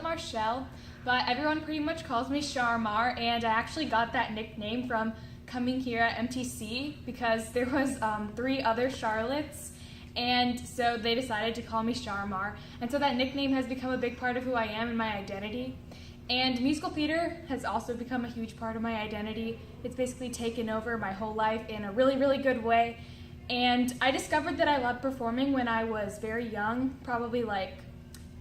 Charlotte Marshall, but everyone pretty much calls me Sharmar, and I actually got that nickname from coming here at MTC because there was 3 other Charlottes, and so they decided to call me Sharmar, and so that nickname has become a big part of who I am and my identity. And musical theater has also become a huge part of my identity. It's basically taken over my whole life in a really, really good way. And I discovered that I loved performing when I was very young, probably like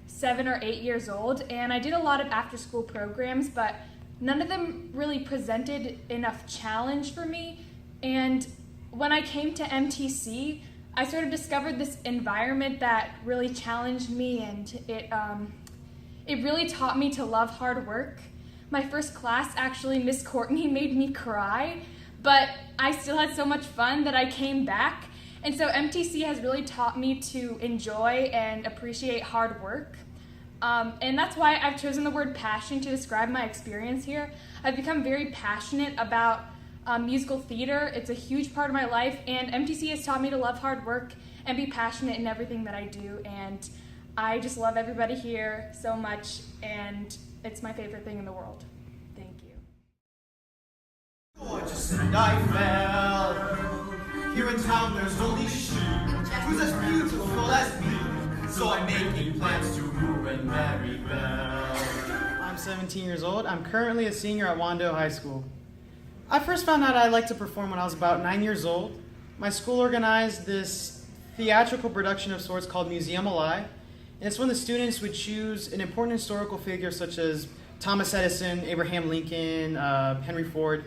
7 or 8 years old. And I did a lot of after-school programs, but none of them really presented enough challenge for me. And when I came to MTC, I sort of discovered this environment that really challenged me, and it really taught me to love hard work. My first class, actually, Miss Courtney made me cry, but I still had so much fun that I came back. And so MTC has really taught me to enjoy and appreciate hard work. And that's why I've chosen the word passion to describe my experience here. I've become very passionate about musical theater. It's a huge part of my life, and MTC has taught me to love hard work and be passionate in everything that I do. And I just love everybody here so much, and it's my favorite thing in the world. Thank you. Gorgeous, and I fell. Here in town there's only she who's as beautiful as me. So I'm making plans to woo and marry Belle. I'm 17 years old. I'm currently a senior at Wando High School. I first found out I liked to perform when I was about 9 years old. My school organized this theatrical production of sorts called Museum Alive. And it's when the students would choose an important historical figure such as Thomas Edison, Abraham Lincoln, Henry Ford,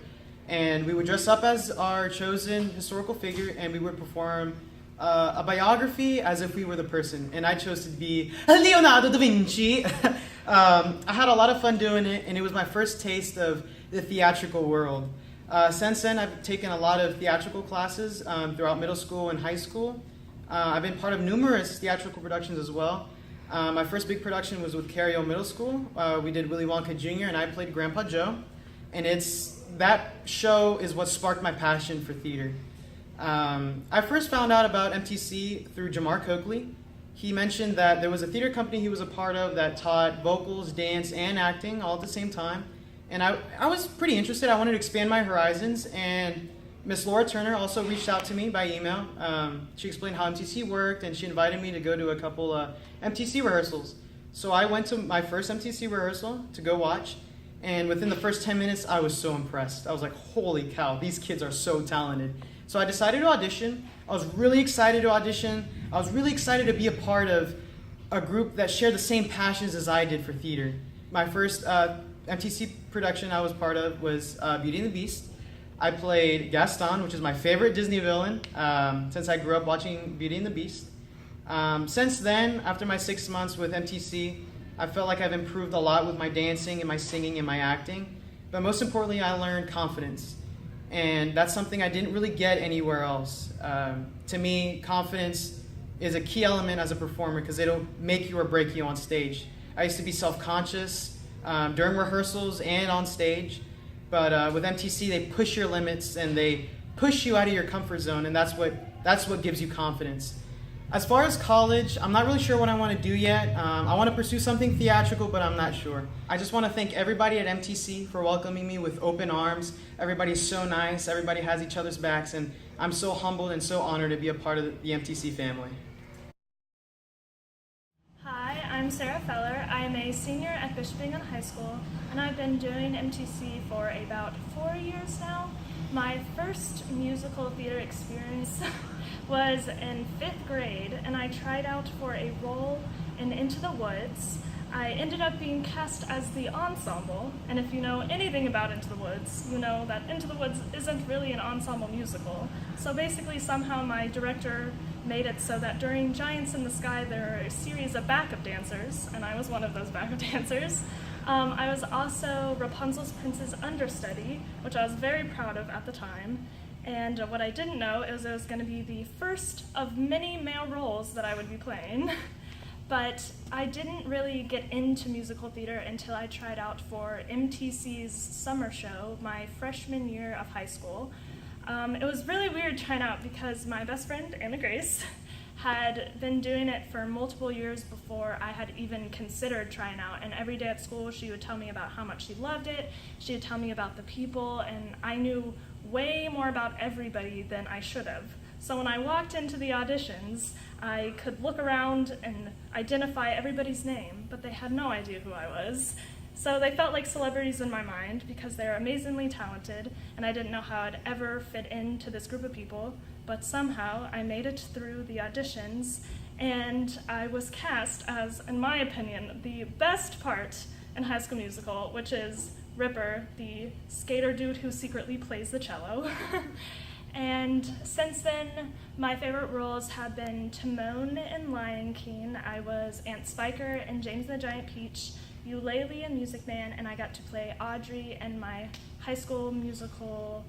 and we would dress up as our chosen historical figure, and we would perform a biography as if we were the person. And I chose to be Leonardo da Vinci. I had a lot of fun doing it, and it was my first taste of the theatrical world. Since then, I've taken a lot of theatrical classes throughout middle school and high school. I've been part of numerous theatrical productions as well. My first big production was with Carrier Middle School. We did Willy Wonka Jr. and I played Grandpa Joe. And that show is what sparked my passion for theater. I first found out about MTC through Jamar Coakley. He mentioned that there was a theater company he was a part of that taught vocals, dance, and acting all at the same time. And I was pretty interested. I wanted to expand my horizons, and Miss Laura Turner also reached out to me by email. She explained how MTC worked, and she invited me to go to a couple MTC rehearsals. So I went to my first MTC rehearsal to go watch, and within the first 10 minutes, I was so impressed. I was like, holy cow, these kids are so talented. So I decided to audition. I was really excited to audition. I was really excited to be a part of a group that shared the same passions as I did for theater. My first MTC production I was part of was Beauty and the Beast. I played Gaston, which is my favorite Disney villain since I grew up watching Beauty and the Beast. Since then, after my 6 months with MTC, I felt like I've improved a lot with my dancing and my singing and my acting. But most importantly, I learned confidence. And that's something I didn't really get anywhere else. To me, confidence is a key element as a performer because it'll make you or break you on stage. I used to be self-conscious during rehearsals and on stage. But with MTC, they push your limits and they push you out of your comfort zone, and that's what gives you confidence. As far as college, I'm not really sure what I want to do yet. I want to pursue something theatrical, but I'm not sure. I just want to thank everybody at MTC for welcoming me with open arms. Everybody's so nice. Everybody has each other's backs, and I'm so humbled and so honored to be a part of the MTC family. Hi, I'm Sarah Feller. I am a senior at Bishop Bingham High School, and I've been doing MTC for about 4 years now. My first musical theater experience was in 5th grade, and I tried out for a role in Into the Woods. I ended up being cast as the ensemble, and if you know anything about Into the Woods, you know that Into the Woods isn't really an ensemble musical. So basically, somehow my director made it so that during Giants in the Sky, there are a series of backup dancers, and I was one of those backup dancers. I was also Rapunzel's Prince's understudy, which I was very proud of at the time. And what I didn't know is it was going to be the first of many male roles that I would be playing. But I didn't really get into musical theater until I tried out for MTC's summer show my freshman year of high school. It was really weird trying out because my best friend, Anna Grace, had been doing it for multiple years before I had even considered trying out. And every day at school, she would tell me about how much she loved it. She would tell me about the people, and I knew way more about everybody than I should have. So when I walked into the auditions, I could look around and identify everybody's name, but they had no idea who I was. So they felt like celebrities in my mind because they're amazingly talented, and I didn't know how I'd ever fit into this group of people, but somehow I made it through the auditions, and I was cast as, in my opinion, the best part in High School Musical, which is Ripper, the skater dude who secretly plays the cello. And since then, my favorite roles have been Timon in Lion King. I was Aunt Spiker in James and the Giant Peach, Eulalie in Music Man, and I got to play Audrey in my High School Musical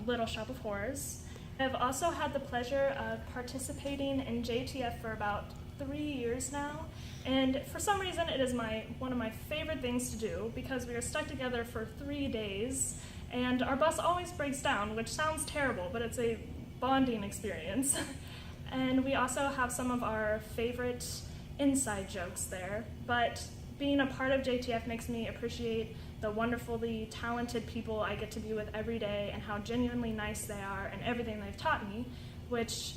Little Shop of Horrors. I've also had the pleasure of participating in JTF for about 3 years now, and for some reason it is one of my favorite things to do because we are stuck together for 3 days, and our bus always breaks down, which sounds terrible, but it's a bonding experience. And we also have some of our favorite inside jokes there, but being a part of JTF makes me appreciate the wonderfully talented people I get to be with every day and how genuinely nice they are and everything they've taught me, which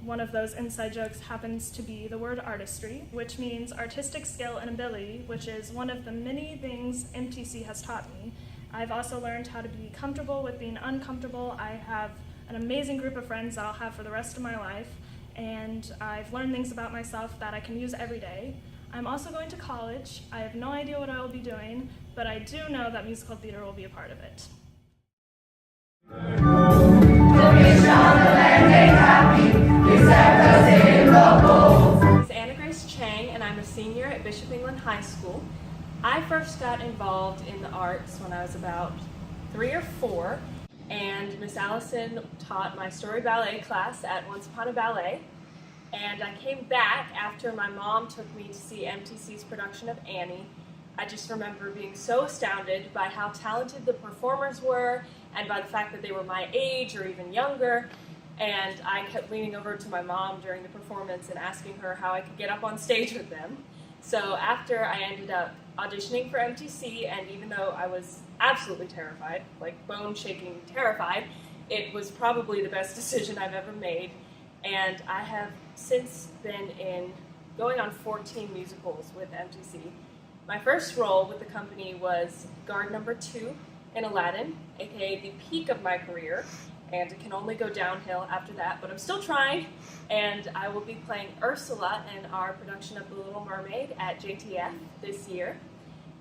one of those inside jokes happens to be the word artistry, which means artistic skill and ability, which is one of the many things MTC has taught me. I've also learned how to be comfortable with being uncomfortable. I have an amazing group of friends that I'll have for the rest of my life, and I've learned things about myself that I can use every day. I'm also going to college. I have no idea what I will be doing, but I do know that musical theater will be a part of it. It's Anna Grace Chang, and I'm a senior at Bishop England High School. I first got involved in the arts when I was about 3 or 4, and Miss Allison taught my story ballet class at Once Upon a Ballet. And I came back after my mom took me to see MTC's production of Annie. I just remember being so astounded by how talented the performers were and by the fact that they were my age or even younger. And I kept leaning over to my mom during the performance and asking her how I could get up on stage with them. So after I ended up auditioning for MTC, and even though I was absolutely terrified, like bone-shaking terrified, it was probably the best decision I've ever made. And I have since been going on 14 musicals with MTC. My first role with the company was guard number 2 in Aladdin, aka the peak of my career, and it can only go downhill after that, but I'm still trying. And I will be playing Ursula in our production of The Little Mermaid at JTF this year.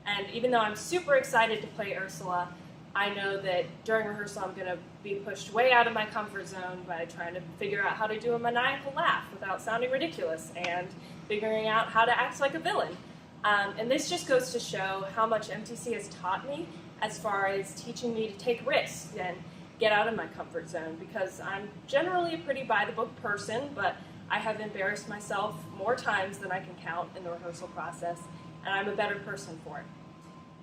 And even though I'm super excited to play Ursula, I know that during rehearsal I'm going to be pushed way out of my comfort zone by trying to figure out how to do a maniacal laugh without sounding ridiculous and figuring out how to act like a villain. And this just goes to show how much MTC has taught me as far as teaching me to take risks and get out of my comfort zone, because I'm generally a pretty by-the-book person, but I have embarrassed myself more times than I can count in the rehearsal process, and I'm a better person for it.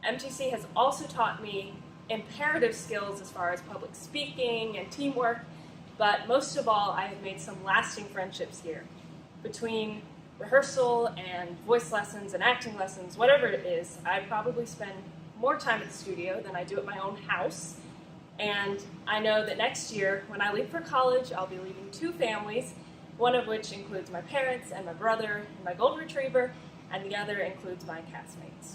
MTC has also taught me imperative skills as far as public speaking and teamwork, but most of all, I have made some lasting friendships here. Between rehearsal and voice lessons and acting lessons, whatever it is, I probably spend more time at the studio than I do at my own house. And I know that next year, when I leave for college, I'll be leaving 2 families, one of which includes my parents and my brother and my golden retriever, and the other includes my castmates.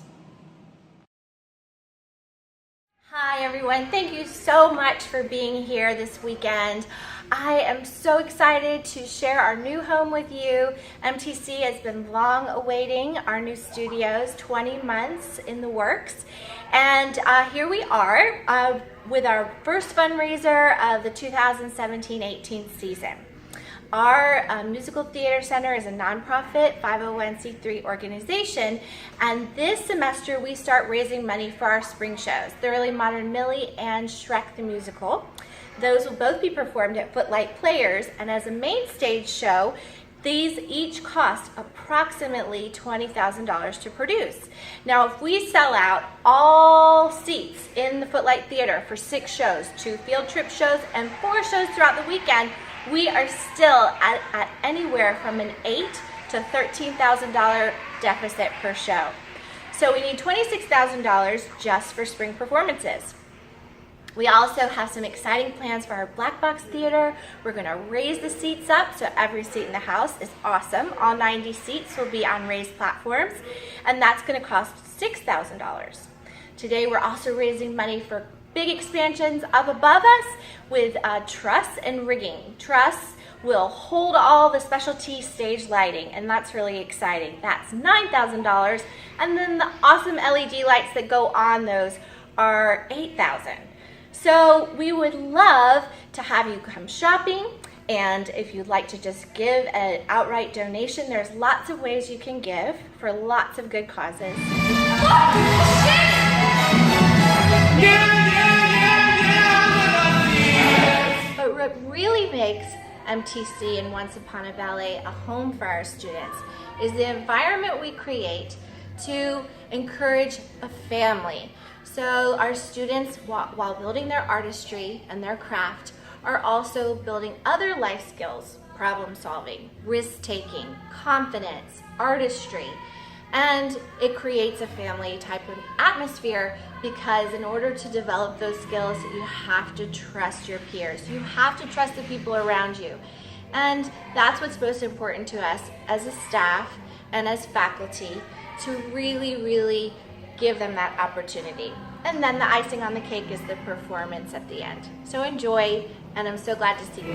Hi everyone, thank you so much for being here this weekend. I am so excited to share our new home with you. MTC has been long awaiting our new studios, 20 months in the works. And here we are with our first fundraiser of the 2017-18 season. Our Musical Theater Center is a nonprofit 501c3 organization, and this semester we start raising money for our spring shows, Thoroughly Modern Millie and Shrek the Musical. Those will both be performed at Footlight Players, and as a main stage show, these each cost approximately $20,000 to produce. Now, if we sell out all seats in the Footlight Theater for 6 shows, 2 field trip shows, and 4 shows throughout the weekend, we are still at anywhere from an $8,000 to $13,000 deficit per show. So we need $26,000 just for spring performances. We also have some exciting plans for our Black Box Theater. We're going to raise the seats up so every seat in the house is awesome. All 90 seats will be on raised platforms, and that's going to cost $6,000. Today we're also raising money for big expansions up above us with truss and rigging. Truss will hold all the specialty stage lighting, and that's really exciting. That's $9,000, and then the awesome LED lights that go on those are $8,000. So we would love to have you come shopping, and if you'd like to just give an outright donation, there's lots of ways you can give for lots of good causes. But what really makes MTC and Once Upon a Ballet a home for our students is the environment we create to encourage a family. So our students, while building their artistry and their craft, are also building other life skills: problem solving, risk taking, confidence, artistry. And it creates a family type of atmosphere, because in order to develop those skills, you have to trust your peers. You have to trust the people around you. And that's what's most important to us as a staff and as faculty, to really, really give them that opportunity. And then the icing on the cake is the performance at the end. So enjoy, and I'm so glad to see you.